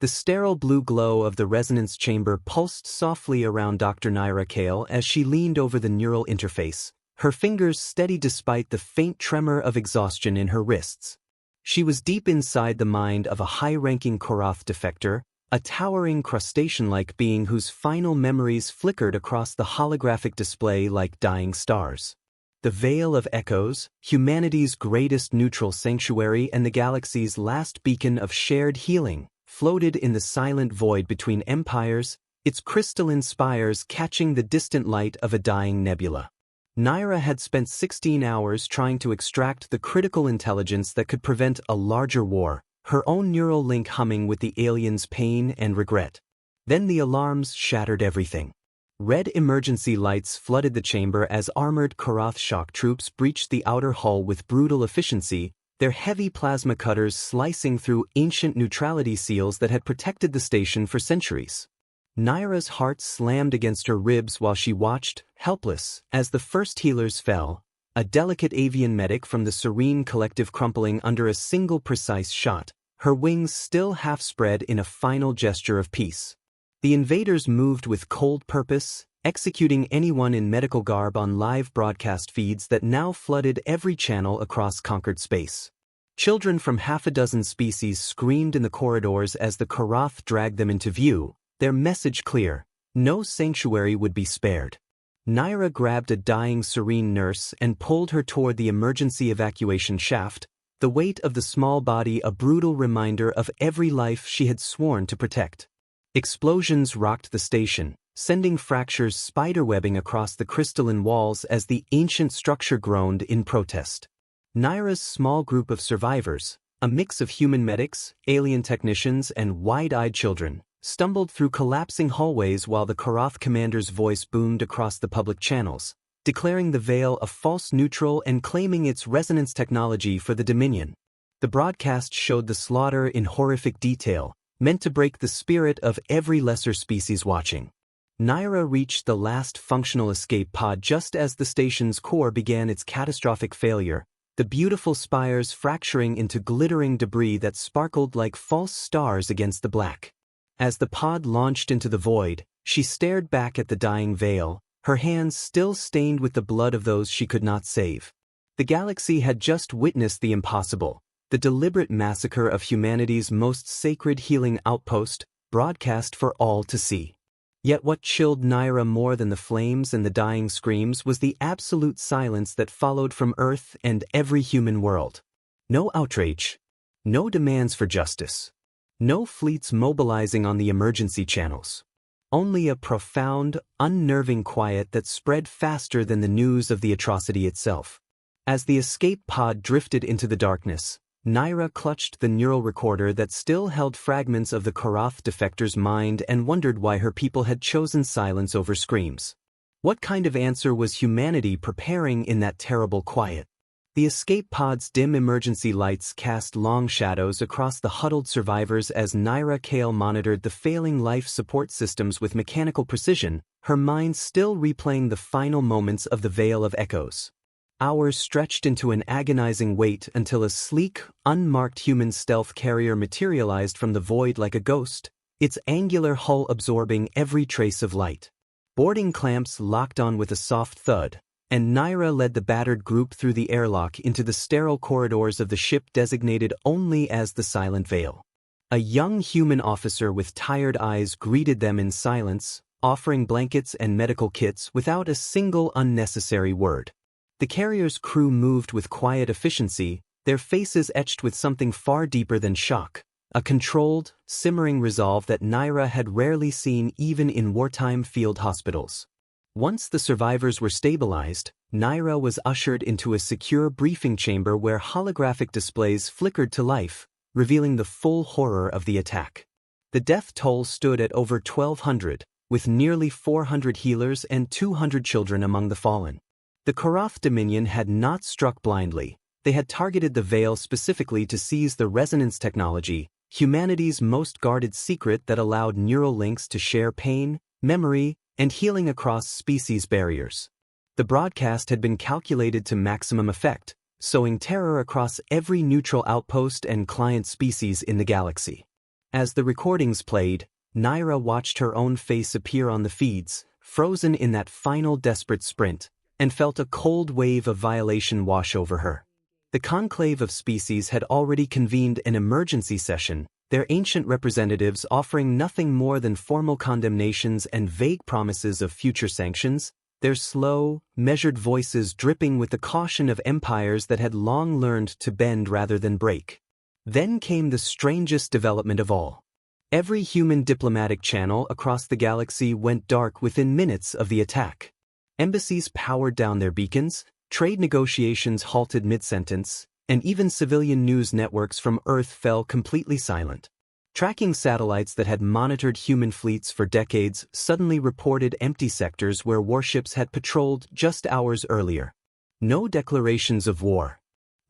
The sterile blue glow of the resonance chamber pulsed softly around Dr. Nyra Kael as she leaned over the neural interface, her fingers steady despite the faint tremor of exhaustion in her wrists. She was deep inside the mind of a high-ranking Korath defector, a towering crustacean-like being whose final memories flickered across the holographic display like dying stars. The Veil of Echoes, humanity's greatest neutral sanctuary and the galaxy's last beacon of shared healing, floated in the silent void between empires, its crystalline spires catching the distant light of a dying nebula. Nyra had spent 16 hours trying to extract the critical intelligence that could prevent a larger war, her own neural link humming with the aliens' pain and regret. Then the alarms shattered everything. Red emergency lights flooded the chamber as armored Korath shock troops breached the outer hull with brutal efficiency, their heavy plasma cutters slicing through ancient neutrality seals that had protected the station for centuries. Nyra's heart slammed against her ribs while she watched, helpless, as the first healers fell, a delicate avian medic from the Serene Collective crumpling under a single precise shot, her wings still half spread in a final gesture of peace. The invaders moved with cold purpose, executing anyone in medical garb on live broadcast feeds that now flooded every channel across conquered space. Children from half a dozen species screamed in the corridors as the Korath dragged them into view, their message clear: no sanctuary would be spared. Nyra grabbed a dying Serene nurse and pulled her toward the emergency evacuation shaft, the weight of the small body a brutal reminder of every life she had sworn to protect. Explosions rocked the station, sending fractures spiderwebbing across the crystalline walls as the ancient structure groaned in protest. Nyra's small group of survivors, a mix of human medics, alien technicians, and wide-eyed children, stumbled through collapsing hallways while the Korath commander's voice boomed across the public channels, declaring the Veil a false neutral and claiming its resonance technology for the Dominion. The broadcast showed the slaughter in horrific detail, meant to break the spirit of every lesser species watching. Nyra reached the last functional escape pod just as the station's core began its catastrophic failure, the beautiful spires fracturing into glittering debris that sparkled like false stars against the black. As the pod launched into the void, she stared back at the dying Veil, her hands still stained with the blood of those she could not save. The galaxy had just witnessed the impossible, the deliberate massacre of humanity's most sacred healing outpost, broadcast for all to see. Yet what chilled Nyra more than the flames and the dying screams was the absolute silence that followed from Earth and every human world. No outrage. No demands for justice. No fleets mobilizing on the emergency channels. Only a profound, unnerving quiet that spread faster than the news of the atrocity itself. As the escape pod drifted into the darkness, Nyra clutched the neural recorder that still held fragments of the Korath defector's mind and wondered why her people had chosen silence over screams. What kind of answer was humanity preparing in that terrible quiet? The escape pod's dim emergency lights cast long shadows across the huddled survivors as Nyra Kael monitored the failing life support systems with mechanical precision, her mind still replaying the final moments of the Veil of Echoes. Hours stretched into an agonizing wait until a sleek, unmarked human stealth carrier materialized from the void like a ghost, its angular hull absorbing every trace of light. Boarding clamps locked on with a soft thud, and Nyra led the battered group through the airlock into the sterile corridors of the ship designated only as the Silent Veil. A young human officer with tired eyes greeted them in silence, offering blankets and medical kits without a single unnecessary word. The carrier's crew moved with quiet efficiency, their faces etched with something far deeper than shock, a controlled, simmering resolve that Nyra had rarely seen even in wartime field hospitals. Once the survivors were stabilized, Nyra was ushered into a secure briefing chamber where holographic displays flickered to life, revealing the full horror of the attack. The death toll stood at over 1,200, with nearly 400 healers and 200 children among the fallen. The Korath Dominion had not struck blindly. They had targeted the Veil specifically to seize the resonance technology, humanity's most guarded secret that allowed neural links to share pain, memory, and healing across species barriers. The broadcast had been calculated to maximum effect, sowing terror across every neutral outpost and client species in the galaxy. As the recordings played, Nyra watched her own face appear on the feeds, frozen in that final desperate sprint, and felt a cold wave of violation wash over her. The conclave of species had already convened an emergency session, their ancient representatives offering nothing more than formal condemnations and vague promises of future sanctions, their slow, measured voices dripping with the caution of empires that had long learned to bend rather than break. Then came the strangest development of all. Every human diplomatic channel across the galaxy went dark within minutes of the attack. Embassies powered down their beacons, trade negotiations halted mid-sentence, and even civilian news networks from Earth fell completely silent. Tracking satellites that had monitored human fleets for decades suddenly reported empty sectors where warships had patrolled just hours earlier. No declarations of war.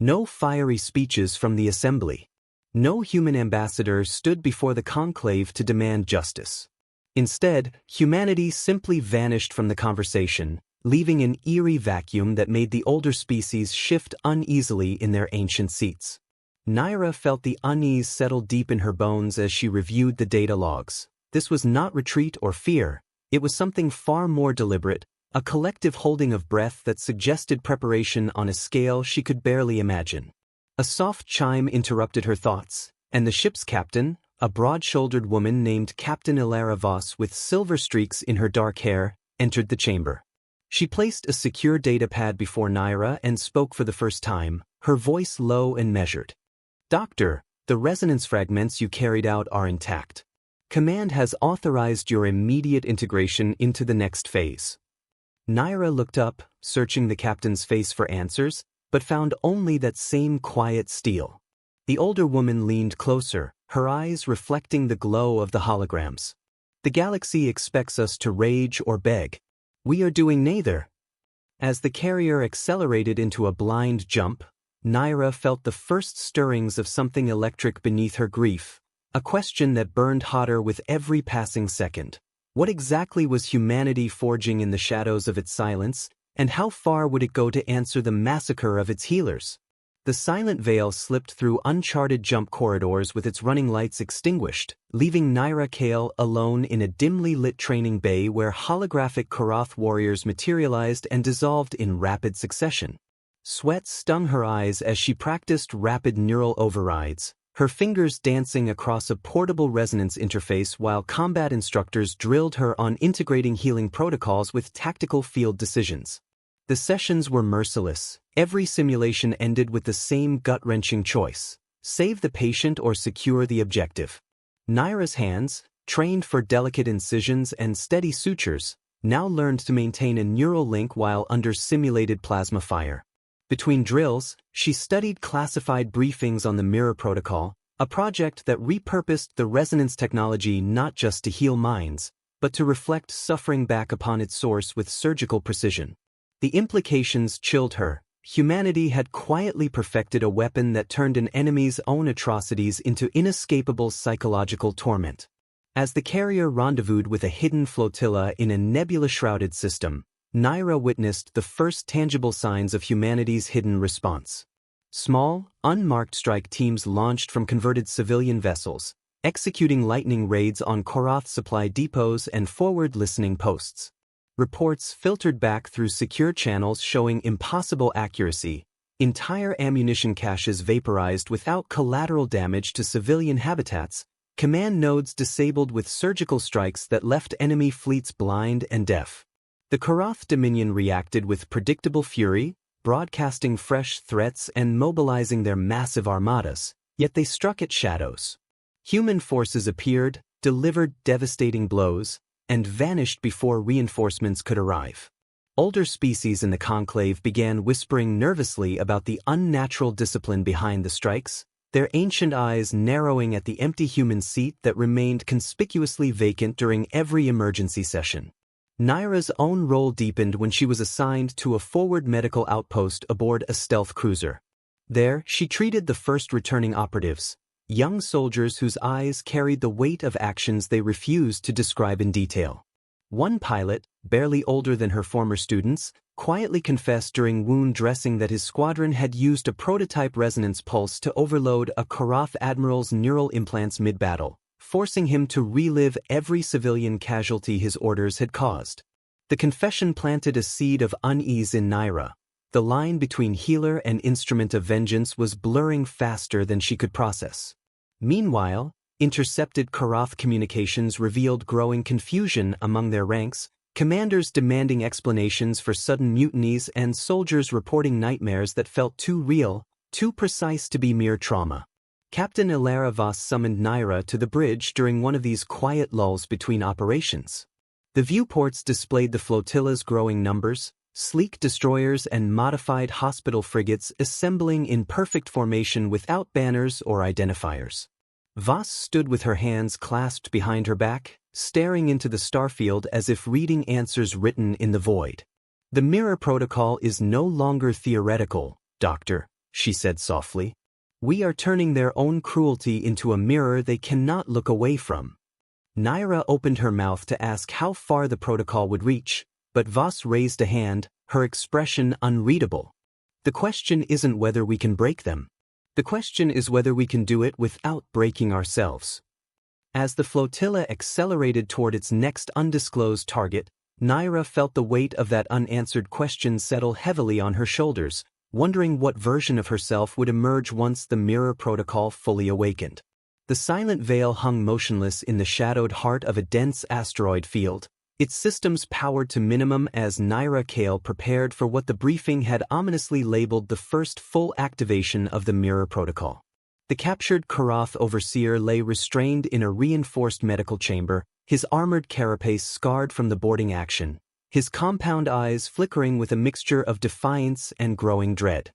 No fiery speeches from the assembly. No human ambassador stood before the conclave to demand justice. Instead, humanity simply vanished from the conversation, leaving an eerie vacuum that made the older species shift uneasily in their ancient seats. Nyra felt the unease settle deep in her bones as she reviewed the data logs. This was not retreat or fear, it was something far more deliberate, a collective holding of breath that suggested preparation on a scale she could barely imagine. A soft chime interrupted her thoughts, and the ship's captain, a broad-shouldered woman named Captain Ilara Voss with silver streaks in her dark hair, entered the chamber. She placed a secure datapad before Nyra and spoke for the first time, her voice low and measured. "Doctor, the resonance fragments you carried out are intact. Command has authorized your immediate integration into the next phase." Nyra looked up, searching the captain's face for answers, but found only that same quiet steel. The older woman leaned closer, her eyes reflecting the glow of the holograms. "The galaxy expects us to rage or beg. We are doing neither." As the carrier accelerated into a blind jump, Nyra felt the first stirrings of something electric beneath her grief, a question that burned hotter with every passing second. What exactly was humanity forging in the shadows of its silence, and how far would it go to answer the massacre of its healers? The silent veil slipped through uncharted jump corridors with its running lights extinguished, leaving Nyra Kael alone in a dimly lit training bay where holographic Karath warriors materialized and dissolved in rapid succession. Sweat stung her eyes as she practiced rapid neural overrides, her fingers dancing across a portable resonance interface while combat instructors drilled her on integrating healing protocols with tactical field decisions. The sessions were merciless. Every simulation ended with the same gut-wrenching choice: save the patient or secure the objective. Nyra's hands, trained for delicate incisions and steady sutures, now learned to maintain a neural link while under simulated plasma fire. Between drills, she studied classified briefings on the Mirror Protocol, a project that repurposed the resonance technology not just to heal minds, but to reflect suffering back upon its source with surgical precision. The implications chilled her. Humanity had quietly perfected a weapon that turned an enemy's own atrocities into inescapable psychological torment. As the carrier rendezvoused with a hidden flotilla in a nebula-shrouded system, Nyra witnessed the first tangible signs of humanity's hidden response. Small, unmarked strike teams launched from converted civilian vessels, executing lightning raids on Karath supply depots and forward listening posts. Reports filtered back through secure channels showing impossible accuracy, entire ammunition caches vaporized without collateral damage to civilian habitats, command nodes disabled with surgical strikes that left enemy fleets blind and deaf. The Karath Dominion reacted with predictable fury, broadcasting fresh threats and mobilizing their massive armadas, yet they struck at shadows. Human forces appeared, delivered devastating blows, and vanished before reinforcements could arrive. Older species in the conclave began whispering nervously about the unnatural discipline behind the strikes, their ancient eyes narrowing at the empty human seat that remained conspicuously vacant during every emergency session. Nyra's own role deepened when she was assigned to a forward medical outpost aboard a stealth cruiser. There, she treated the first returning operatives, young soldiers whose eyes carried the weight of actions they refused to describe in detail. One pilot, barely older than her former students, quietly confessed during wound dressing that his squadron had used a prototype resonance pulse to overload a Karath admiral's neural implants mid-battle, forcing him to relive every civilian casualty his orders had caused. The confession planted a seed of unease in Nyra. The line between healer and instrument of vengeance was blurring faster than she could process. Meanwhile, intercepted Karath communications revealed growing confusion among their ranks, commanders demanding explanations for sudden mutinies and soldiers reporting nightmares that felt too real, too precise to be mere trauma. Captain Ilara Voss summoned Nyra to the bridge during one of these quiet lulls between operations. The viewports displayed the flotilla's growing numbers, sleek destroyers and modified hospital frigates assembling in perfect formation without banners or identifiers. Voss stood with her hands clasped behind her back, staring into the starfield as if reading answers written in the void. "The mirror protocol is no longer theoretical, Doctor," she said softly. "We are turning their own cruelty into a mirror they cannot look away from." Nyra opened her mouth to ask how far the protocol would reach, but Voss raised a hand, her expression unreadable. "The question isn't whether we can break them. The question is whether we can do it without breaking ourselves." As the flotilla accelerated toward its next undisclosed target, Nyra felt the weight of that unanswered question settle heavily on her shoulders, wondering what version of herself would emerge once the mirror protocol fully awakened. The silent veil hung motionless in the shadowed heart of a dense asteroid field, its systems powered to minimum as Nyra Kael prepared for what the briefing had ominously labeled the first full activation of the mirror protocol. The captured Karath overseer lay restrained in a reinforced medical chamber, his armored carapace scarred from the boarding action, his compound eyes flickering with a mixture of defiance and growing dread.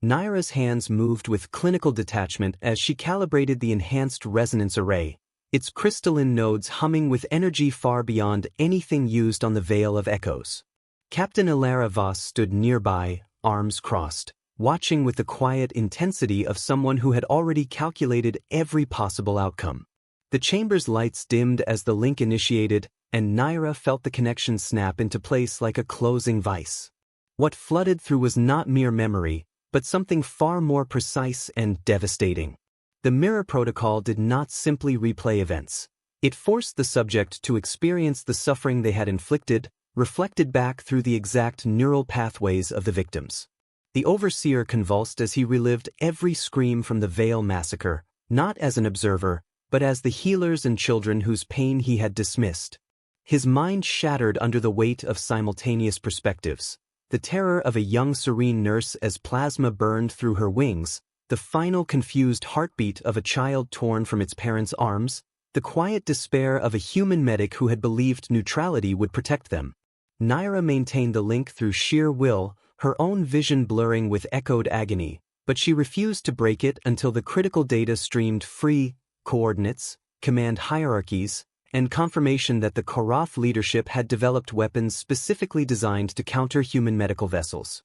Nyra's hands moved with clinical detachment as she calibrated the enhanced resonance array, its crystalline nodes humming with energy far beyond anything used on the Veil of Echoes. Captain Ilara Voss stood nearby, arms crossed, watching with the quiet intensity of someone who had already calculated every possible outcome. The chamber's lights dimmed as the link initiated, and Nyra felt the connection snap into place like a closing vice. What flooded through was not mere memory, but something far more precise and devastating. The mirror protocol did not simply replay events. It forced the subject to experience the suffering they had inflicted, reflected back through the exact neural pathways of the victims. The overseer convulsed as he relived every scream from the Veil massacre, not as an observer, but as the healers and children whose pain he had dismissed. His mind shattered under the weight of simultaneous perspectives. The terror of a young serene nurse as plasma burned through her wings, the final confused heartbeat of a child torn from its parents' arms, the quiet despair of a human medic who had believed neutrality would protect them. Nyra maintained the link through sheer will, her own vision blurring with echoed agony, but she refused to break it until the critical data streamed free, coordinates, command hierarchies, and confirmation that the Karath leadership had developed weapons specifically designed to counter human medical vessels.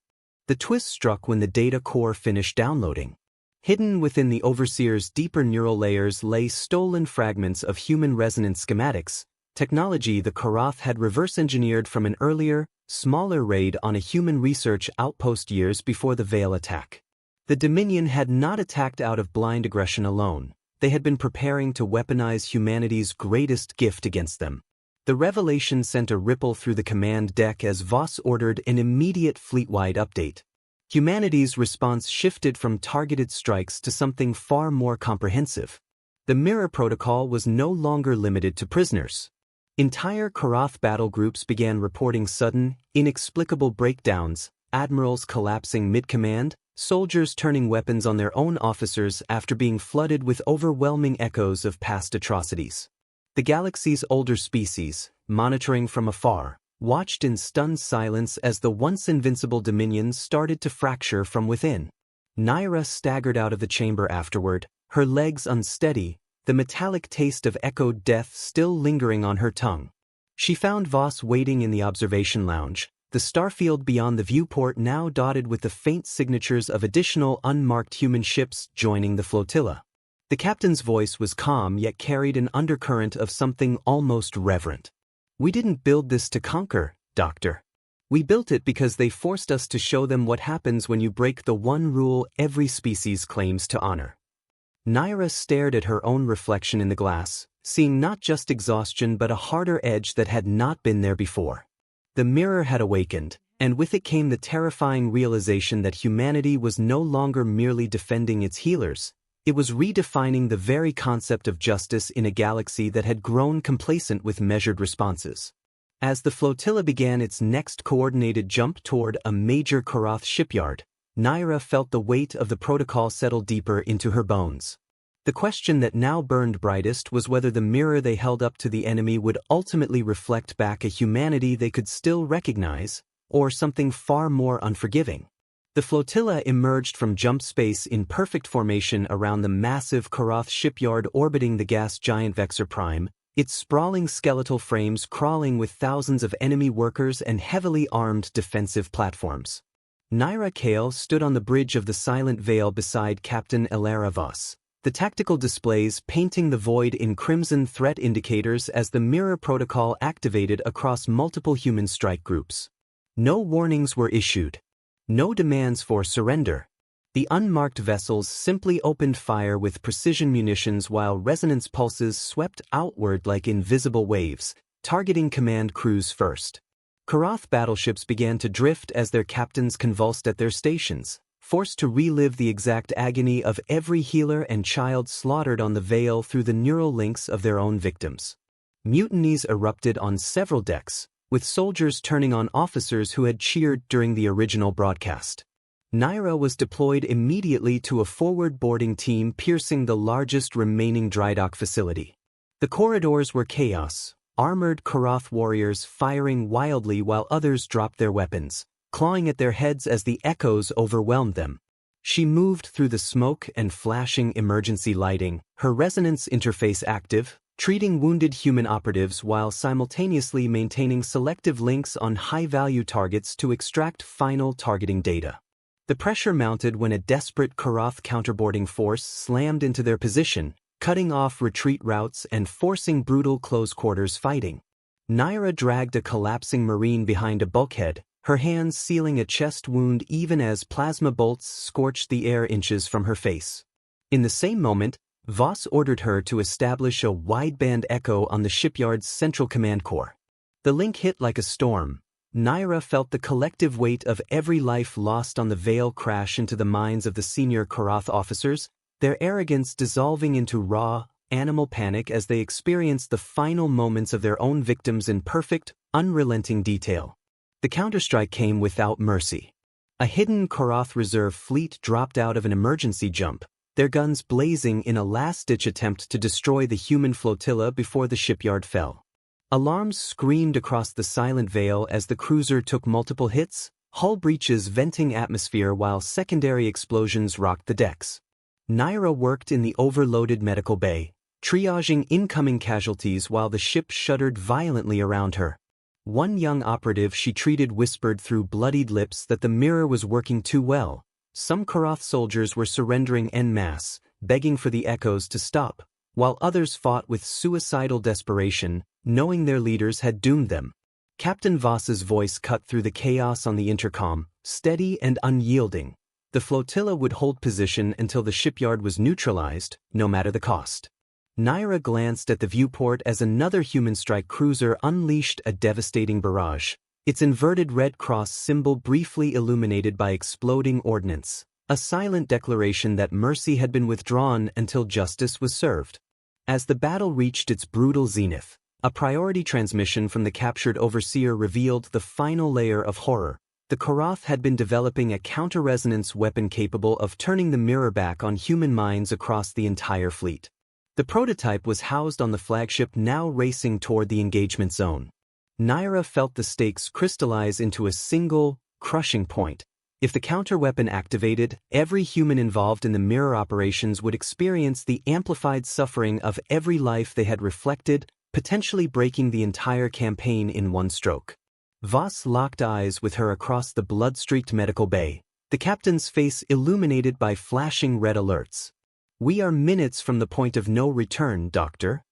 The twist struck when the data core finished downloading. Hidden within the overseer's deeper neural layers lay stolen fragments of human resonance schematics, technology the Karath had reverse-engineered from an earlier, smaller raid on a human research outpost years before the Veil attack. The Dominion had not attacked out of blind aggression alone. They had been preparing to weaponize humanity's greatest gift against them. The revelation sent a ripple through the command deck as Voss ordered an immediate fleet-wide update. Humanity's response shifted from targeted strikes to something far more comprehensive. The mirror protocol was no longer limited to prisoners. Entire Karath battle groups began reporting sudden, inexplicable breakdowns, admirals collapsing mid-command, soldiers turning weapons on their own officers after being flooded with overwhelming echoes of past atrocities. The galaxy's older species, monitoring from afar, watched in stunned silence as the once invincible dominions started to fracture from within. Nyra staggered out of the chamber afterward, her legs unsteady, the metallic taste of echoed death still lingering on her tongue. She found Voss waiting in the observation lounge, the starfield beyond the viewport now dotted with the faint signatures of additional unmarked human ships joining the flotilla. The captain's voice was calm yet carried an undercurrent of something almost reverent. "We didn't build this to conquer, Doctor. We built it because they forced us to show them what happens when you break the one rule every species claims to honor." Nyra stared at her own reflection in the glass, seeing not just exhaustion but a harder edge that had not been there before. The mirror had awakened, and with it came the terrifying realization that humanity was no longer merely defending its healers, it was redefining the very concept of justice in a galaxy that had grown complacent with measured responses. As the flotilla began its next coordinated jump toward a major Karath shipyard, Nyra felt the weight of the protocol settle deeper into her bones. The question that now burned brightest was whether the mirror they held up to the enemy would ultimately reflect back a humanity they could still recognize, or something far more unforgiving. The flotilla emerged from jump space in perfect formation around the massive Karath shipyard orbiting the gas giant Vexor Prime, its sprawling skeletal frames crawling with thousands of enemy workers and heavily armed defensive platforms. Nyra Kael stood on the bridge of the Silent Veil beside Captain Elara Voss, the tactical displays painting the void in crimson threat indicators as the mirror protocol activated across multiple human strike groups. No warnings were issued. No demands for surrender. The unmarked vessels simply opened fire with precision munitions while resonance pulses swept outward like invisible waves, targeting command crews first. Karath battleships began to drift as their captains convulsed at their stations, forced to relive the exact agony of every healer and child slaughtered on the Veil through the neural links of their own victims. Mutinies erupted on several decks, with soldiers turning on officers who had cheered during the original broadcast. Nyra was deployed immediately to a forward boarding team piercing the largest remaining drydock facility. The corridors were chaos, armored Karath warriors firing wildly while others dropped their weapons, clawing at their heads as the echoes overwhelmed them. She moved through the smoke and flashing emergency lighting, her resonance interface active, treating wounded human operatives while simultaneously maintaining selective links on high-value targets to extract final targeting data. The pressure mounted when a desperate Karath counterboarding force slammed into their position, cutting off retreat routes and forcing brutal close-quarters fighting. Nyra dragged a collapsing Marine behind a bulkhead, her hands sealing a chest wound even as plasma bolts scorched the air inches from her face. In the same moment, Voss ordered her to establish a wideband echo on the shipyard's central command core. The link hit like a storm. Nyra felt the collective weight of every life lost on the Veil crash into the minds of the senior Karath officers, their arrogance dissolving into raw, animal panic as they experienced the final moments of their own victims in perfect, unrelenting detail. The counterstrike came without mercy. A hidden Karath reserve fleet dropped out of an emergency jump, their guns blazing in a last-ditch attempt to destroy the human flotilla before the shipyard fell. Alarms screamed across the Silent Veil as the cruiser took multiple hits, hull breaches venting atmosphere while secondary explosions rocked the decks. Nyra worked in the overloaded medical bay, triaging incoming casualties while the ship shuddered violently around her. One young operative she treated whispered through bloodied lips that the mirror was working too well. Some Karath soldiers were surrendering en masse, begging for the echoes to stop, while others fought with suicidal desperation, knowing their leaders had doomed them. Captain Voss's voice cut through the chaos on the intercom, steady and unyielding. The flotilla would hold position until the shipyard was neutralized, no matter the cost. Nyra glanced at the viewport as another human strike cruiser unleashed a devastating barrage, its inverted red cross symbol briefly illuminated by exploding ordnance, a silent declaration that mercy had been withdrawn until justice was served. As the battle reached its brutal zenith, a priority transmission from the captured overseer revealed the final layer of horror. The Karath had been developing a counter-resonance weapon capable of turning the mirror back on human minds across the entire fleet. The prototype was housed on the flagship now racing toward the engagement zone. Nyra felt the stakes crystallize into a single, crushing point. If the counter-weapon activated, every human involved in the mirror operations would experience the amplified suffering of every life they had reflected, potentially breaking the entire campaign in one stroke. Voss locked eyes with her across the blood-streaked medical bay, the captain's face illuminated by flashing red alerts. "We are minutes from the point of no return, Doctor.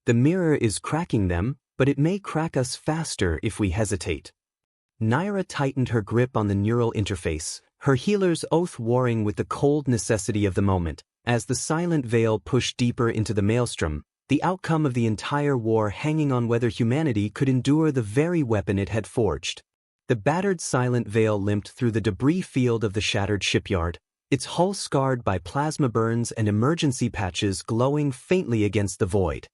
The mirror is cracking them, but it may crack us faster if we hesitate." Nyra tightened her grip on the neural interface, her healer's oath warring with the cold necessity of the moment. As the Silent Veil pushed deeper into the maelstrom, the outcome of the entire war hanging on whether humanity could endure the very weapon it had forged. The battered Silent Veil limped through the debris field of the shattered shipyard, its hull scarred by plasma burns and emergency patches glowing faintly against the void.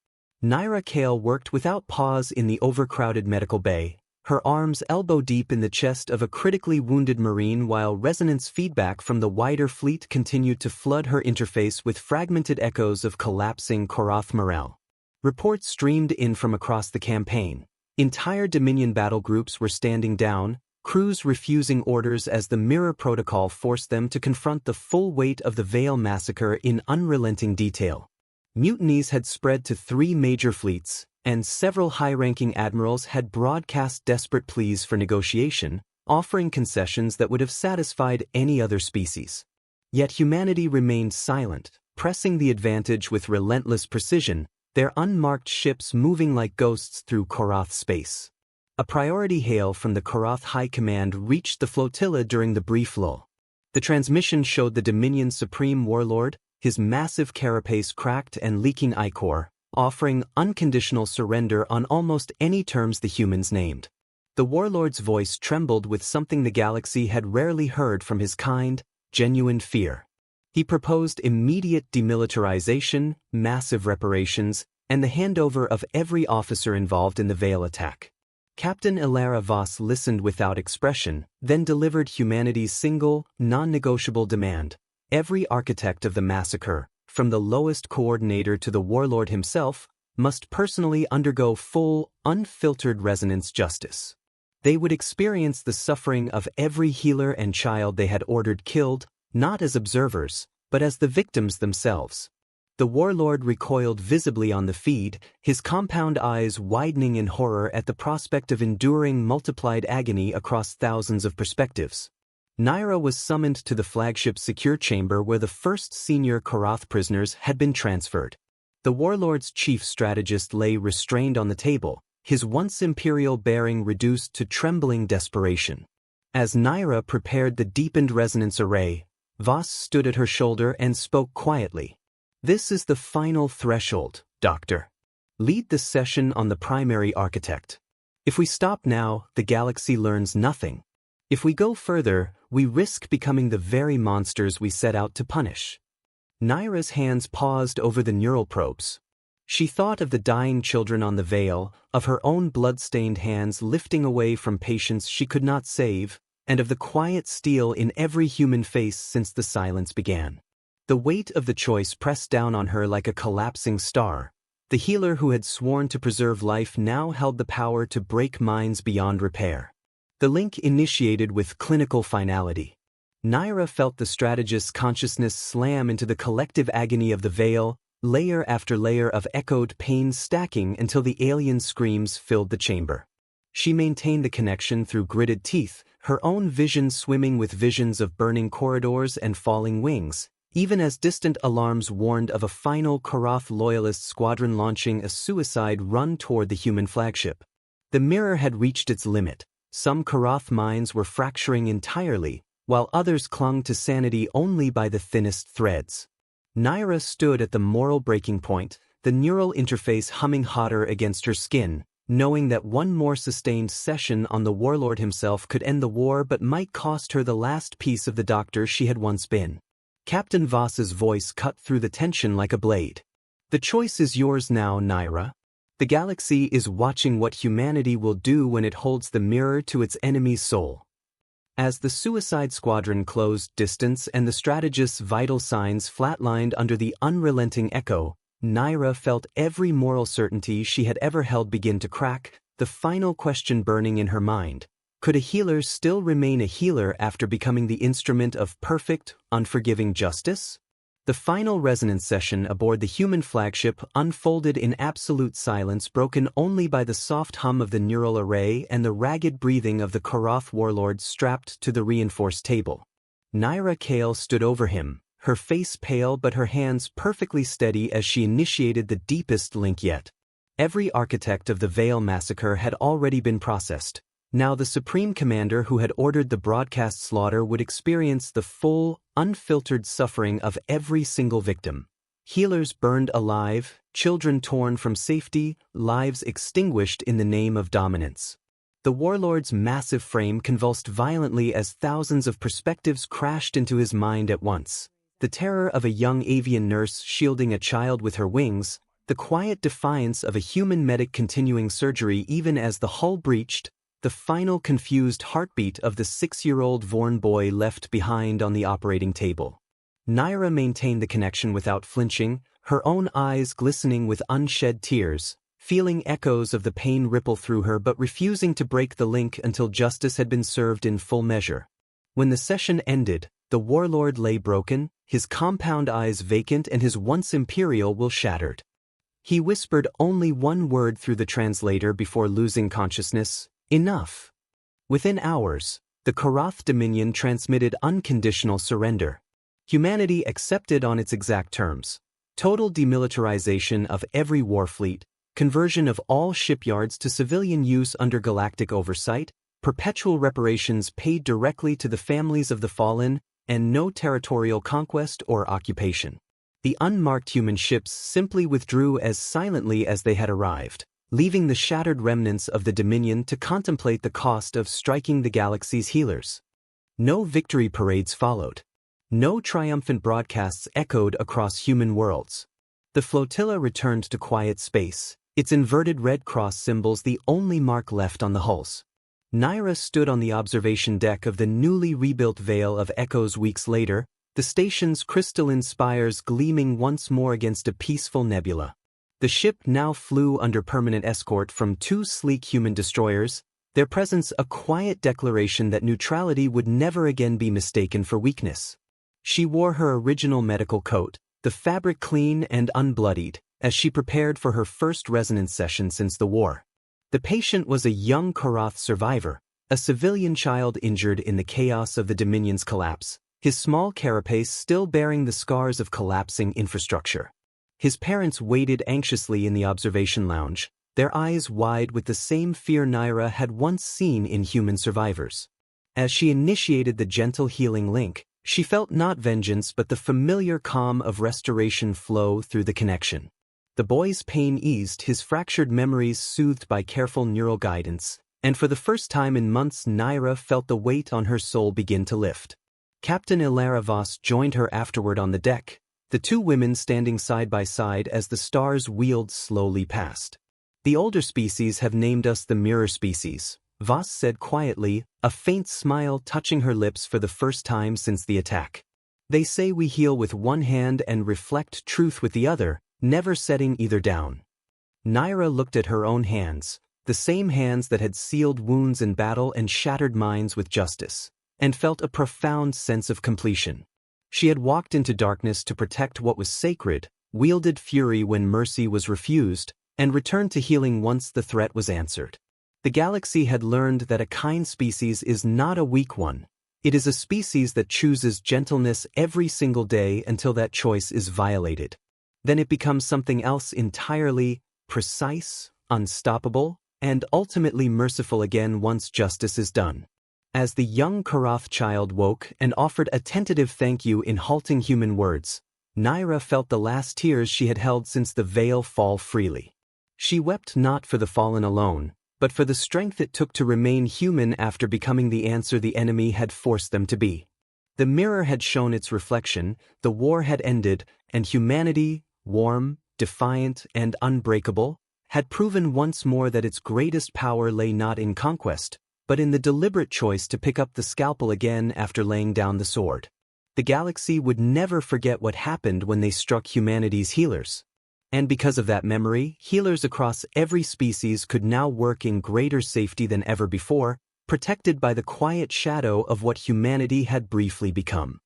Nyra Kael worked without pause in the overcrowded medical bay, her arms elbow-deep in the chest of a critically wounded Marine while resonance feedback from the wider fleet continued to flood her interface with fragmented echoes of collapsing Korath morale. Reports streamed in from across the campaign. Entire Dominion battle groups were standing down, crews refusing orders as the Mirror Protocol forced them to confront the full weight of the Veil massacre in unrelenting detail. Mutinies had spread to 3 major fleets, and several high-ranking admirals had broadcast desperate pleas for negotiation, offering concessions that would have satisfied any other species. Yet humanity remained silent, pressing the advantage with relentless precision, their unmarked ships moving like ghosts through Korath space. A priority hail from the Korath High Command reached the flotilla during the brief lull. The transmission showed the Dominion's Supreme Warlord, his massive carapace cracked and leaking ichor, offering unconditional surrender on almost any terms the humans named. The Warlord's voice trembled with something the galaxy had rarely heard from his kind, genuine fear. He proposed immediate demilitarization, massive reparations, and the handover of every officer involved in the Veil attack. Captain Ilara Voss listened without expression, then delivered humanity's single, non-negotiable demand. Every architect of the massacre, from the lowest coordinator to the warlord himself, must personally undergo full, unfiltered resonance justice. They would experience the suffering of every healer and child they had ordered killed, not as observers, but as the victims themselves. The warlord recoiled visibly on the feed, his compound eyes widening in horror at the prospect of enduring multiplied agony across thousands of perspectives. Nyra was summoned to the flagship's secure chamber where the first senior Korath prisoners had been transferred. The warlord's chief strategist lay restrained on the table, his once imperial bearing reduced to trembling desperation. As Nyra prepared the deepened resonance array, Voss stood at her shoulder and spoke quietly. "This is the final threshold, Doctor. Lead the session on the primary architect. If we stop now, the galaxy learns nothing. If we go further, we risk becoming the very monsters we set out to punish." Nyra's hands paused over the neural probes. She thought of the dying children on the Veil, of her own blood-stained hands lifting away from patients she could not save, and of the quiet steel in every human face since the silence began. The weight of the choice pressed down on her like a collapsing star. The healer who had sworn to preserve life now held the power to break minds beyond repair. The link initiated with clinical finality. Nyra felt the strategist's consciousness slam into the collective agony of the Veil, layer after layer of echoed pain stacking until the alien screams filled the chamber. She maintained the connection through gritted teeth, her own vision swimming with visions of burning corridors and falling wings, even as distant alarms warned of a final Korath loyalist squadron launching a suicide run toward the human flagship. The mirror had reached its limit. Some Korath minds were fracturing entirely, while others clung to sanity only by the thinnest threads. Nyra stood at the moral breaking point, the neural interface humming hotter against her skin, knowing that one more sustained session on the warlord himself could end the war but might cost her the last piece of the doctor she had once been. Captain Voss's voice cut through the tension like a blade. "The choice is yours now, Nyra. The galaxy is watching what humanity will do when it holds the mirror to its enemy's soul." As the suicide squadron closed distance and the strategist's vital signs flatlined under the unrelenting echo, Nyra felt every moral certainty she had ever held begin to crack, the final question burning in her mind. Could a healer still remain a healer after becoming the instrument of perfect, unforgiving justice? The final resonance session aboard the human flagship unfolded in absolute silence, broken only by the soft hum of the neural array and the ragged breathing of the Korath warlord strapped to the reinforced table. Nyra Kael stood over him, her face pale but her hands perfectly steady as she initiated the deepest link yet. Every architect of the Veil massacre had already been processed. Now the Supreme Commander who had ordered the broadcast slaughter would experience the full, unfiltered suffering of every single victim. Healers burned alive, children torn from safety, lives extinguished in the name of dominance. The warlord's massive frame convulsed violently as thousands of perspectives crashed into his mind at once. The terror of a young avian nurse shielding a child with her wings, the quiet defiance of a human medic continuing surgery even as the hull breached, the final confused heartbeat of the 6-year-old Vorn boy left behind on the operating table. Nyra maintained the connection without flinching, her own eyes glistening with unshed tears, feeling echoes of the pain ripple through her but refusing to break the link until justice had been served in full measure. When the session ended, the warlord lay broken, his compound eyes vacant and his once imperial will shattered. He whispered only one word through the translator before losing consciousness: enough. Within hours, the Karath Dominion transmitted unconditional surrender. Humanity accepted on its exact terms: total demilitarization of every warfleet, conversion of all shipyards to civilian use under galactic oversight, perpetual reparations paid directly to the families of the fallen, and no territorial conquest or occupation. The unmarked human ships simply withdrew as silently as they had arrived, leaving the shattered remnants of the Dominion to contemplate the cost of striking the galaxy's healers. No victory parades followed. No triumphant broadcasts echoed across human worlds. The flotilla returned to quiet space, its inverted red cross symbols the only mark left on the hulls. Nyra stood on the observation deck of the newly rebuilt Vale of Echoes weeks later, the station's crystalline spires gleaming once more against a peaceful nebula. The ship now flew under permanent escort from 2 sleek human destroyers, their presence a quiet declaration that neutrality would never again be mistaken for weakness. She wore her original medical coat, the fabric clean and unbloodied, as she prepared for her first resonance session since the war. The patient was a young Karath survivor, a civilian child injured in the chaos of the Dominion's collapse, his small carapace still bearing the scars of collapsing infrastructure. His parents waited anxiously in the observation lounge, their eyes wide with the same fear Nyra had once seen in human survivors. As she initiated the gentle healing link, she felt not vengeance but the familiar calm of restoration flow through the connection. The boy's pain eased, his fractured memories soothed by careful neural guidance, and for the first time in months Nyra felt the weight on her soul begin to lift. Captain Ilara Voss joined her afterward on the deck, the 2 women standing side by side as the stars wheeled slowly past. The older species have named us the mirror species, Voss said quietly, a faint smile touching her lips for the first time since the attack. They say we heal with one hand and reflect truth with the other, never setting either down. Nyra looked at her own hands, the same hands that had sealed wounds in battle and shattered minds with justice, and felt a profound sense of completion. She had walked into darkness to protect what was sacred, wielded fury when mercy was refused, and returned to healing once the threat was answered. The galaxy had learned that a kind species is not a weak one. It is a species that chooses gentleness every single day until that choice is violated. Then it becomes something else entirely: precise, unstoppable, and ultimately merciful again once justice is done. As the young Karath child woke and offered a tentative thank you in halting human words, Nyra felt the last tears she had held since the veil fall freely. She wept not for the fallen alone, but for the strength it took to remain human after becoming the answer the enemy had forced them to be. The mirror had shown its reflection, the war had ended, and humanity, warm, defiant, and unbreakable, had proven once more that its greatest power lay not in conquest, but in the deliberate choice to pick up the scalpel again after laying down the sword. The galaxy would never forget what happened when they struck humanity's healers. And because of that memory, healers across every species could now work in greater safety than ever before, protected by the quiet shadow of what humanity had briefly become.